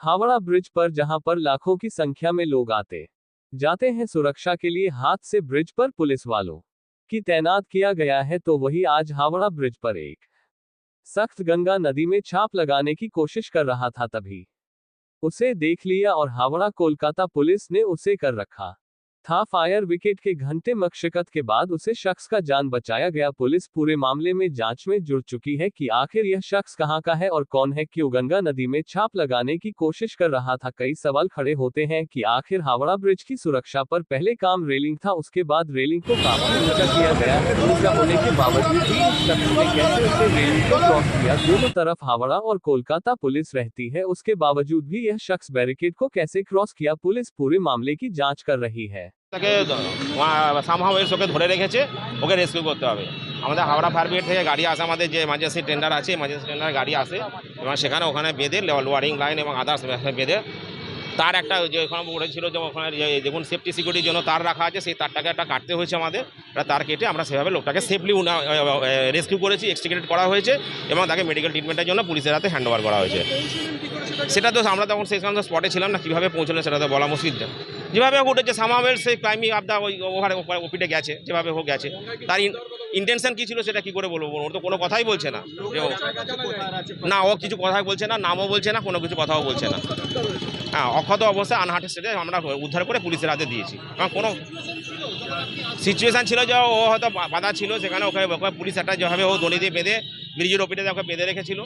Howrah bridge पर जहां पर लाखों की संख्या में लोग आते जाते हैं सुरक्षा के लिए, हाथ से ब्रिज पर पुलिस वालों की तैनात किया गया है, तो वही आज हावड़ा ब्रिज पर एक सख्त गंगा नदी में छाप लगाने की कोशिश कर रहा था, तभी उसे देख लिया और हावड़ा कोलकाता पुलिस ने उसे कर रखा था फायर विकेट के घंटे मशक्कत के बाद उसे शख्स का जान बचाया गया। पुलिस पूरे मामले में जांच में जुट चुकी है कि आखिर यह शख्स कहां का है और कौन है, क्यों गंगा नदी में छाप लगाने की कोशिश कर रहा था। कई सवाल खड़े होते हैं कि आखिर हावड़ा ब्रिज की सुरक्षा पर पहले काम रेलिंग था, उसके बाद रेलिंग को काफी ऊंचा किया गया है। ऊंचा होने के बावजूद भी इस शख्स ने कैसे उसे रेलिंग को क्रॉस किया। दोनों तरफ हावड़ा और कोलकाता पुलिस रहती है, उसके बावजूद भी यह शख्स बैरिकेड को कैसे क्रॉस किया, पुलिस पूरे मामले की जांच कर रही है। তাকে সামহাও এর ওকে ধরে রেখেছে, ওকে রেস্কিউ করতে হবে। আমাদের হাওড়া ফায়ার ব্রিগেড থেকে গাড়ি আসে, আমাদের যে এমার্জেন্সি টেন্ডার আছে, এমার্জেন্সি টেন্ডার গাড়ি আসে এবং সেখানে ওখানে বেঁধে লোয়ারিং লাইন এবং আদার্স বেঁধে তার একটা যে ওখানে পড়েছিল, যে ওখানে দেখুন সেফটি সিকিউরিটির জন্য তার রাখা আছে, সেই তারটাকে একটা কাটতে হয়েছে আমাদের। তার কেটে আমরা সেভাবে লোকটাকে সেফলি রেস্কিউ করেছি, এক্সট্রিকেট করা হয়েছে এবং তাকে মেডিকেল ট্রিটমেন্টের জন্য পুলিশের হাতে হ্যান্ড ওভার করা হয়েছে। সেটা তো আমরা তখন সেই সময় স্পটে ছিলাম না, কীভাবে পৌঁছলেন সেটা তো বলা মুশকিল। যেভাবে উঠেছে সামাওয়েল সেই ক্লাইম্বিং আপ দা ওভারে ওপিটে গেছে, যেভাবে হোক গেছে, তার ইন্টেনশন কী ছিল সেটা কী করে বলবো? ওর তো কোনো কথাই বলছে না, যে না ও কিছু কথাই বলছে না, নামও বলছে না, কোনো কিছু কথাও বলছে না। হ্যাঁ, অক্ষত অবস্থায় আনহার্টেড স্টেটে আমরা উদ্ধার করে পুলিশের হাতে দিয়েছি। কারণ কোনো সিচুয়েশান ছিল যে ও হয়তো বাধা ছিল, সেখানে ওকে পুলিশ একটা যেভাবে ও দড়ি দিয়ে বেঁধে ব্রিজের ওপিটে ওকে বেঁধে রেখেছিল,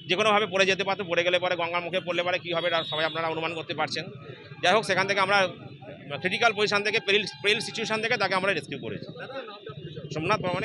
যে কোনোভাবে পড়ে যেতে পারতো, পড়ে গেলে পরে গঙ্গার মুখে পড়লে পরে কী হবে সবাই আপনারা অনুমান করতে পারছেন। যাই হোক, সেখান থেকে আমরা ক্রিটিক্যাল পজিশন থেকে পেরিল সিচুয়েশান থেকে তাকে আমরা রেস্কিউ করেছি। সোমনাথ মানে